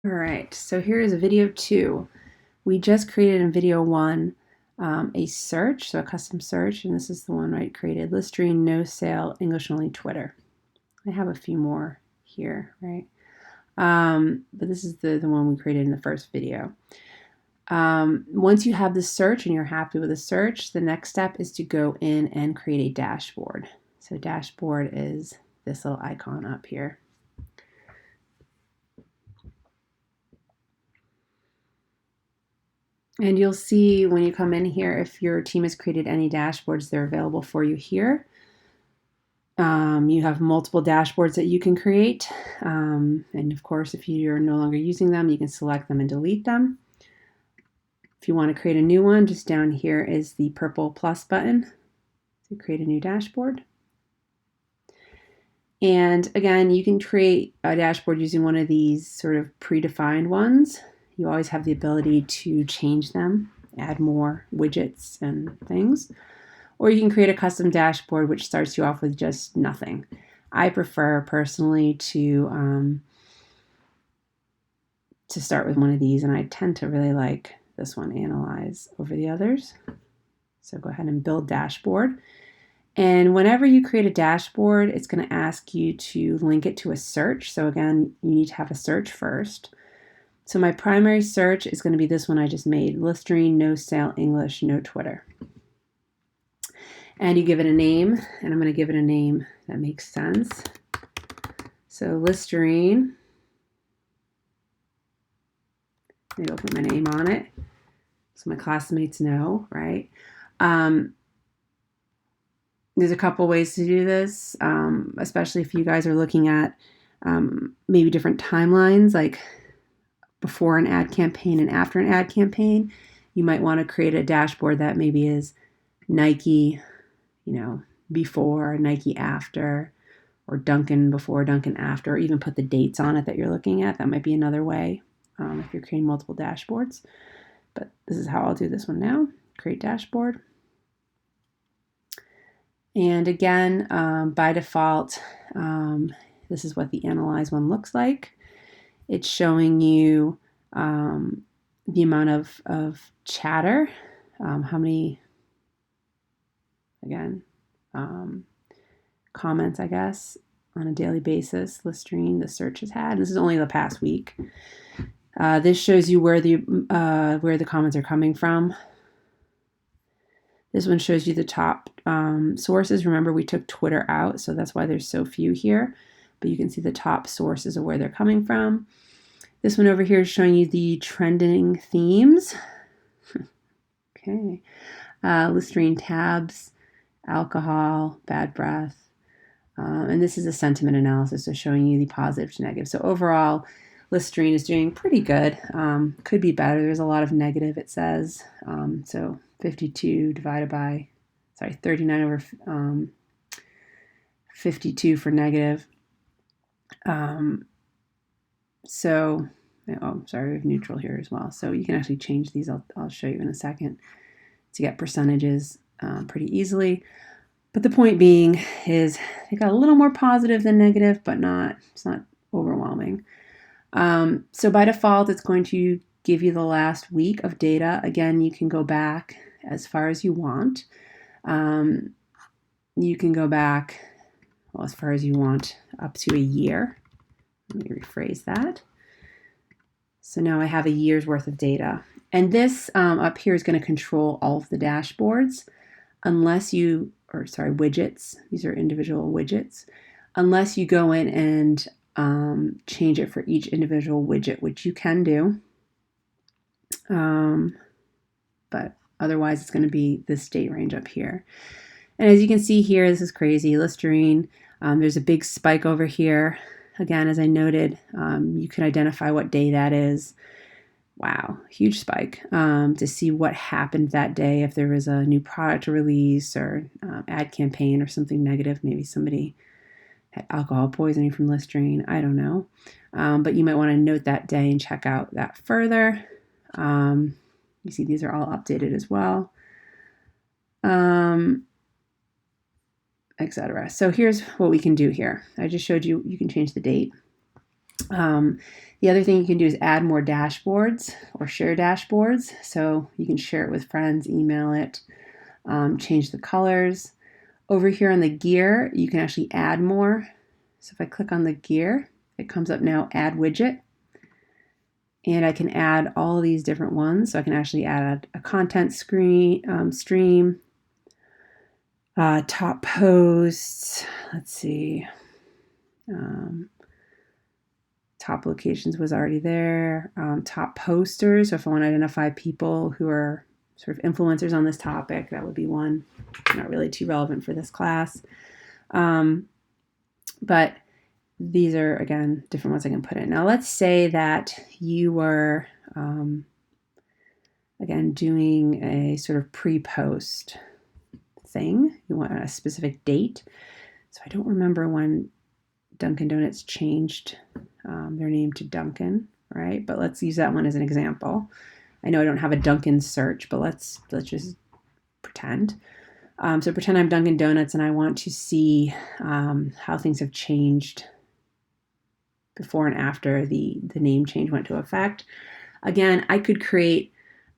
All right, so here is video 2. We just created in video 1 a search, so a custom search, and this is the one I created, Listerine, no sale, English only, Twitter. I have a few more here, right? But this is the one we created in the first video. Once you have the search and you're happy with the search, the next step is to go in and create a dashboard. So dashboard is this little icon up here. And you'll see when you come in here, if your team has created any dashboards, they're available for you here. You have multiple dashboards that you can create. And of course, if you're no longer using them, you can select them and delete them. If you want to create a new one, just down here is the purple plus button to create a new dashboard. And again, you can create a dashboard using one of these sort of predefined ones. You always have the ability to change them, add more widgets and things. Or you can create a custom dashboard which starts you off with just nothing. I prefer personally to start with one of these, and I tend to really like this one, Analyze, over the others. So go ahead and build dashboard. And whenever you create a dashboard, it's going to ask you to link it to a search. So again, you need to have a search first. So my primary search is going to be this one I just made, Listerine, no sale, English, no Twitter. And you give it a name, and I'm going to give it a name that makes sense. So Listerine, maybe I'll put my name on it so my classmates know, right? There's a couple ways to do this, especially if you guys are looking at maybe different timelines, like before an ad campaign and after an ad campaign. You might want to create a dashboard that maybe is Nike, before, Nike after, or Dunkin' before, Dunkin' after, or even put the dates on it that you're looking at. That might be another way if you're creating multiple dashboards. But this is how I'll do this one now. Create dashboard. And again, by default, this is what the Analyze one looks like. It's showing you the amount of chatter, how many, again, comments, I guess, on a daily basis Listerine the search has had. This is only the past week. This shows you where the comments are coming from. This one shows you the top sources. Remember, we took Twitter out, so that's why there's so few here. But you can see the top sources of where they're coming from. This one over here is showing you the trending themes. Okay. Listerine tabs, alcohol, bad breath. And this is a sentiment analysis, so showing you the positive to negative. So overall, Listerine is doing pretty good. Could be better. There's a lot of negative, it says. So 52 divided by, 39 over 52 for negative. We have neutral here as well. So you can actually change these. I'll show you in a second to get percentages pretty easily. But the point being is it got a little more positive than negative, but it's not overwhelming. So by default, it's going to give you the last week of data. Again, you can go back as far as you want. You can go back, as far as you want, up to a year. Let me rephrase that. So now I have a year's worth of data. And this up here is going to control all of the dashboards widgets. These are individual widgets. Unless you go in and change it for each individual widget, which you can do. But otherwise, it's going to be this date range up here. And as you can see here, this is crazy. Listerine, there's a big spike over here. Again, as I noted, you can identify what day that is. Wow, huge spike to see what happened that day, if there was a new product release or ad campaign or something negative. Maybe somebody had alcohol poisoning from Listerine. I don't know. But you might want to note that day and check out that further. You see these are all updated as well, etc. So here's what we can do here. I just showed you can change the date. The other thing you can do is add more dashboards or share dashboards. So you can share it with friends, email it, change the colors. Over here on the gear, you can actually add more. So if I click on the gear, it comes up now, add widget. And I can add all of these different ones. So I can actually add a content stream, top posts, let's see, top locations was already there, top posters. So if I want to identify people who are sort of influencers on this topic, that would be one. Not really too relevant for this class. But these are, again, different ones I can put in. Now let's say that you were, again, doing a sort of pre-post thing. You want a specific date. So I don't remember when Dunkin' Donuts changed their name to Dunkin', right? But let's use that one as an example. I know I don't have a Dunkin' search, but let's just pretend. So pretend I'm Dunkin' Donuts and I want to see how things have changed before and after the name change went into effect. Again, I could create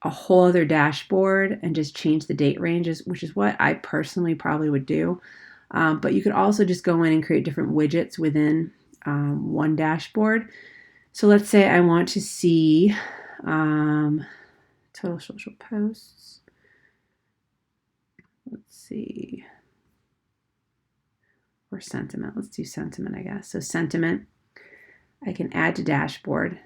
a whole other dashboard and just change the date ranges, which is what I personally probably would do. But you could also just go in and create different widgets within one dashboard. So let's say I want to see total social posts. Let's see. Or sentiment. Let's do sentiment, I guess. So sentiment, I can add to dashboard.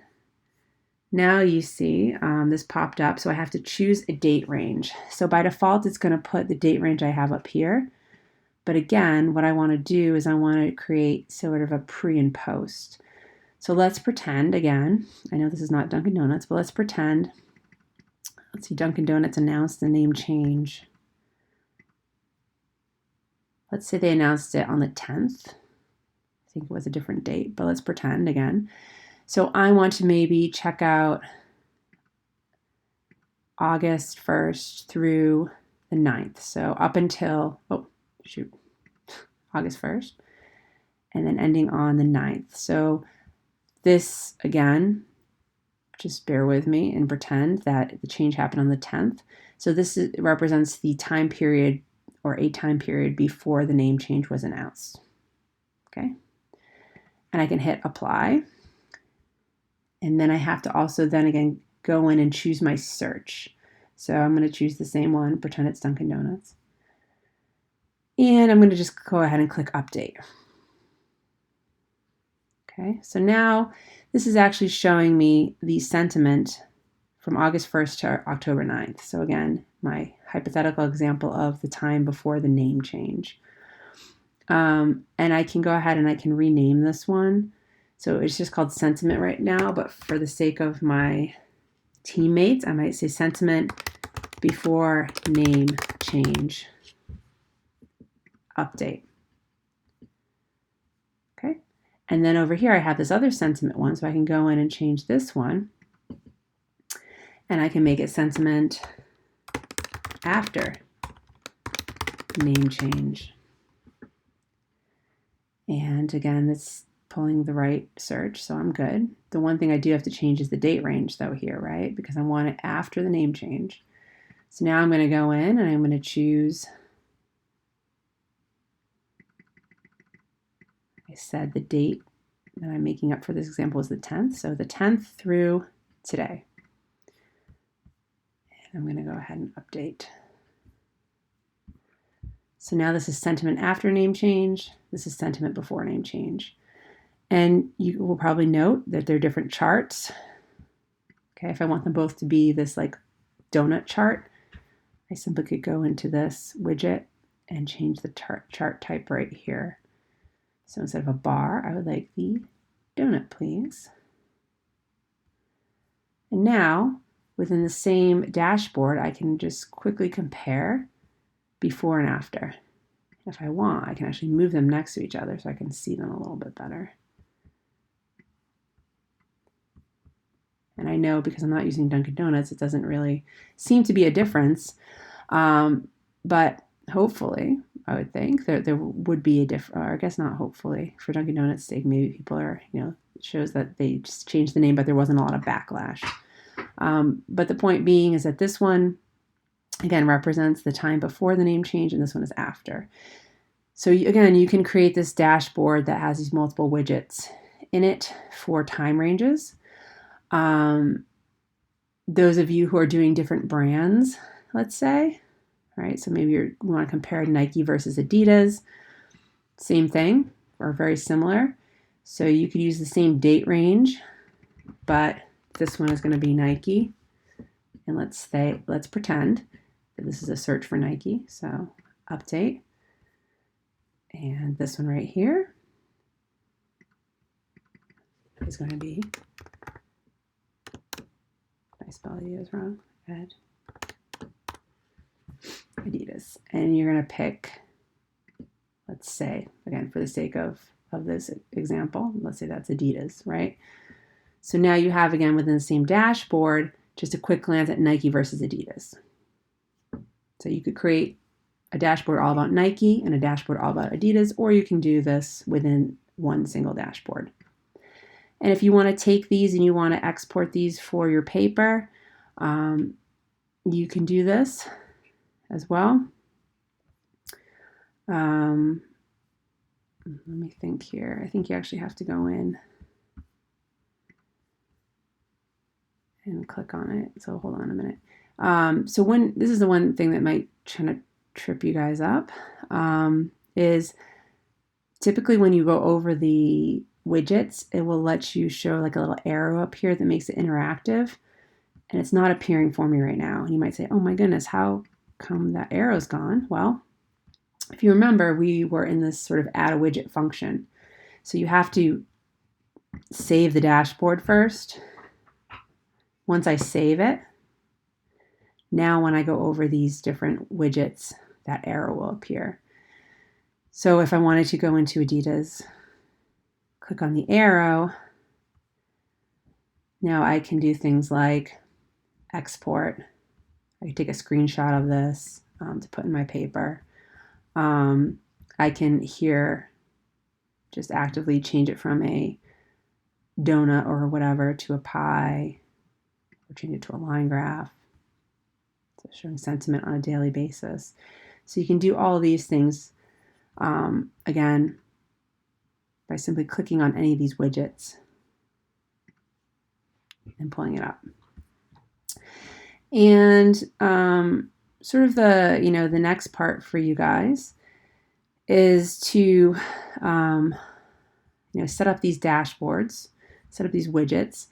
Now you see this popped up, so I have to choose a date range. So by default, it's going to put the date range I have up here. But again, what I want to do is I want to create sort of a pre and post. So let's pretend, again, I know this is not Dunkin' Donuts, but let's pretend, let's see, Dunkin' Donuts announced the name change. Let's say they announced it on the 10th. I think it was a different date, but let's pretend again. So I want to maybe check out August 1st through the 9th. So up until, August 1st, and then ending on the 9th. So this, again, just bear with me and pretend that the change happened on the 10th. So this represents the time period or a time period before the name change was announced. Okay. And I can hit apply. And then I have to also then again go in and choose my search. So I'm going to choose the same one, pretend it's Dunkin' Donuts. And I'm going to just go ahead and click update. Okay, so now this is actually showing me the sentiment from August 1st to October 9th. So again, my hypothetical example of the time before the name change. And I can go ahead and I can rename this one. So it's just called sentiment right now, but for the sake of my teammates, I might say sentiment before name change update. Okay. And then over here, I have this other sentiment one, so I can go in and change this one. And I can make it sentiment after name change. And again, it's pulling the right search, so I'm good. The one thing I do have to change is the date range though here, right? Because I want it after the name change. So now I'm going to go in and I'm going to choose, I said the date that I'm making up for this example is the 10th. So the 10th through today. And I'm going to go ahead and update. So now this is sentiment after name change. This is sentiment before name change. And you will probably note that they're different charts. Okay, if I want them both to be this like donut chart, I simply could go into this widget and change the chart type right here. So instead of a bar, I would like the donut, please. And now, within the same dashboard, I can just quickly compare before and after. If I want, I can actually move them next to each other so I can see them a little bit better. And I know because I'm not using Dunkin' Donuts, it doesn't really seem to be a difference. But hopefully, I would think there would be a difference, or I guess not hopefully, for Dunkin' Donuts' sake, maybe people are, shows that they just changed the name, but there wasn't a lot of backlash. But the point being is that this one, again, represents the time before the name change, and this one is after. So again, you can create this dashboard that has these multiple widgets in it for time ranges. Those of you who are doing different brands, let's say, right? So maybe you want to compare Nike versus Adidas, same thing, or very similar. So you could use the same date range, but this one is going to be Nike. And let's pretend that this is a search for Nike. So update. And this one right here is going to be, I spelled Adidas wrong, Adidas. And you're going to pick, let's say, again, for the sake of this example, let's say that's Adidas, right? So now you have, again, within the same dashboard, just a quick glance at Nike versus Adidas. So you could create a dashboard all about Nike and a dashboard all about Adidas, or you can do this within one single dashboard. And if you want to take these and you want to export these for your paper, you can do this as well. Let me think here. I think you actually have to go in and click on it. So hold on a minute. So when this is the one thing that might kind of trip you guys up, is typically when you go over the widgets, it will let you show like a little arrow up here that makes it interactive, and it's not appearing for me right now. And you might say, oh my goodness, how come that arrow's gone? Well, if you remember, we were in this sort of add a widget function. So you have to save the dashboard first. Once I save it, now when I go over these different widgets, that arrow will appear. So if I wanted to go into Adidas, click on the arrow, now I can do things like export. I can take a screenshot of this to put in my paper. I can here just actively change it from a donut or whatever to a pie, or change it to a line graph. So showing sentiment on a daily basis. So you can do all of these things, again, by simply clicking on any of these widgets and pulling it up. And sort of the next part for you guys is to set up these dashboards, set up these widgets,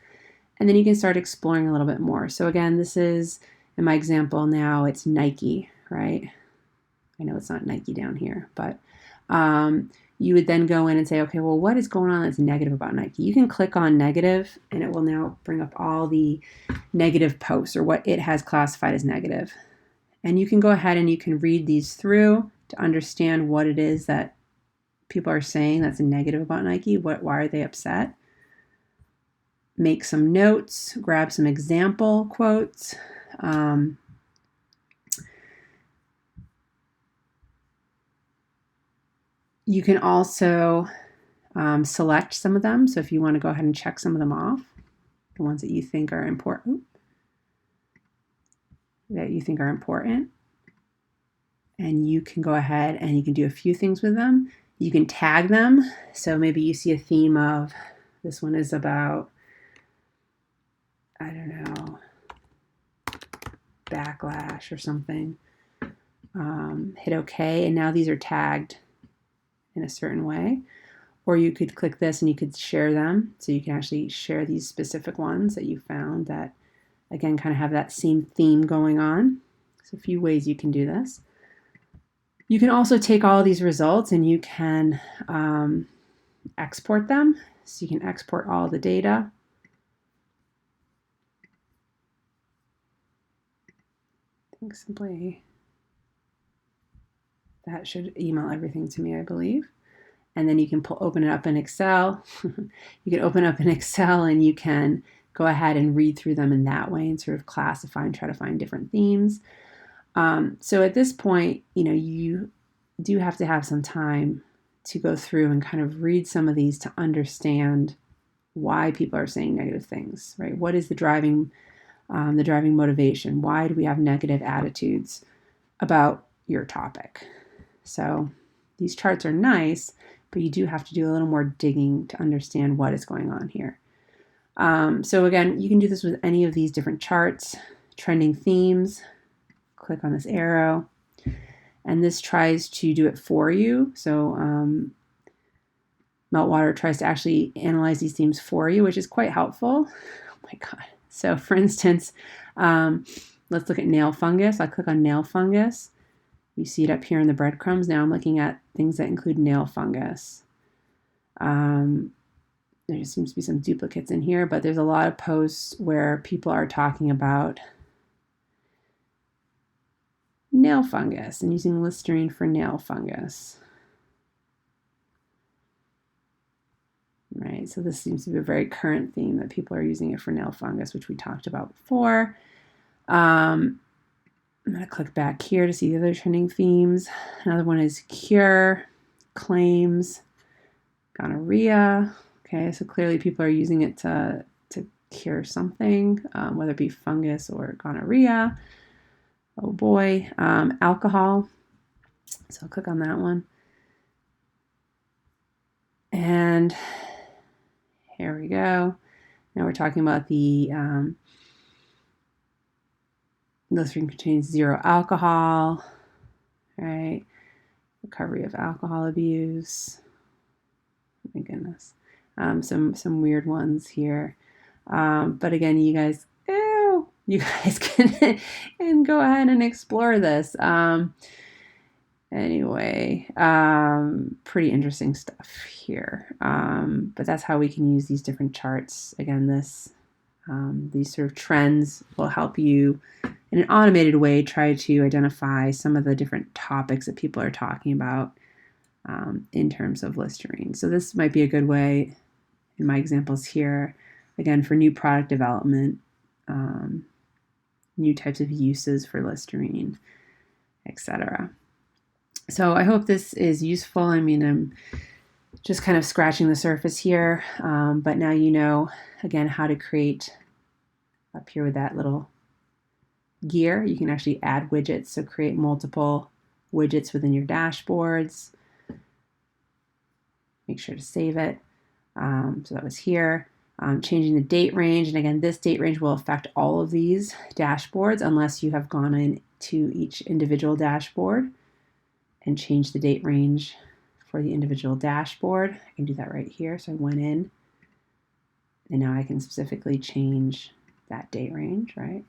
and then you can start exploring a little bit more. So again, this is, in my example now, it's Nike, right? I know it's not Nike down here, but you would then go in and say, okay, well, what is going on that's negative about Nike? You can click on negative, and it will now bring up all the negative posts, or what it has classified as negative. And you can go ahead and you can read these through to understand what it is that people are saying that's negative about Nike. Why are they upset? Make some notes, grab some example quotes. You can also select some of them. So if you want to go ahead and check some of them off, the ones that you think are important, and you can go ahead and you can do a few things with them. You can tag them. So maybe you see a theme of, this one is about, I don't know, backlash or something. Hit OK, and now these are tagged in a certain way. Or you could click this and you could share them. So you can actually share these specific ones that you found that, again, kind of have that same theme going on. So a few ways you can do this. You can also take all these results and you can export them. So you can export all the data. I think simply that should email everything to me, I believe. And then you can open it up in Excel. You can open up in Excel and you can go ahead and read through them in that way and sort of classify and try to find different themes. So at this point, you do have to have some time to go through and kind of read some of these to understand why people are saying negative things, right? What is the driving motivation? Why do we have negative attitudes about your topic? So these charts are nice, but you do have to do a little more digging to understand what is going on here. So again, you can do this with any of these different charts. Trending themes, click on this arrow, and this tries to do it for you. So Meltwater tries to actually analyze these themes for you, which is quite helpful. Oh my God. So for instance, let's look at nail fungus. I click on nail fungus. You see it up here in the breadcrumbs. Now I'm looking at things that include nail fungus. There seems to be some duplicates in here, but there's a lot of posts where people are talking about nail fungus and using Listerine for nail fungus. Right, so this seems to be a very current theme that people are using it for nail fungus, which we talked about before. I'm going to click back here to see the other trending themes. Another one is cure, claims, gonorrhea. Okay, so clearly people are using it to cure something, whether it be fungus or gonorrhea. Oh boy, alcohol. So I'll click on that one. And here we go. Now we're talking about the Listerine contains 0 alcohol, right? Recovery of alcohol abuse. Oh my goodness. Some weird ones here. But again, you guys can go ahead and explore this. Anyway, pretty interesting stuff here. But that's how we can use these different charts. Again, these sort of trends will help you in an automated way try to identify some of the different topics that people are talking about in terms of Listerine. So this might be a good way, in my examples here, again, for new product development, new types of uses for Listerine, etc. So I hope this is useful. I mean, I'm just kind of scratching the surface here, but now you know, again, how to create up here with that little gear. You can actually add widgets, so create multiple widgets within your dashboards. Make sure to save it. So that was here. Changing the date range, and again, this date range will affect all of these dashboards unless you have gone into each individual dashboard and change the date range for the individual dashboard. I can do that right here. So I went in, and now I can specifically change that date range, right?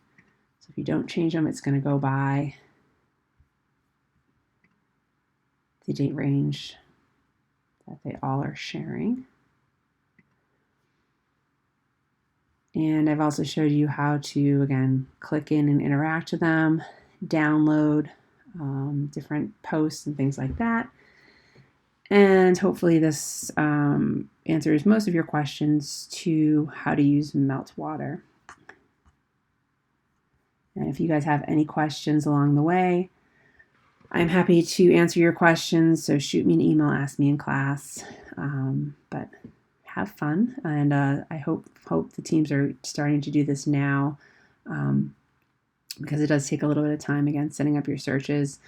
So if you don't change them, it's going to go by the date range that they all are sharing. And I've also showed you how to, again, click in and interact with them, download different posts and things like that. And hopefully this answers most of your questions to how to use Meltwater. And if you guys have any questions along the way, I'm happy to answer your questions. So shoot me an email, ask me in class. But have fun, and I hope the teams are starting to do this now, because it does take a little bit of time, again, setting up your searches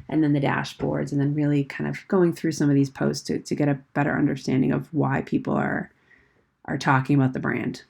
and then the dashboards, and then really kind of going through some of these posts to get a better understanding of why people are talking about the brand.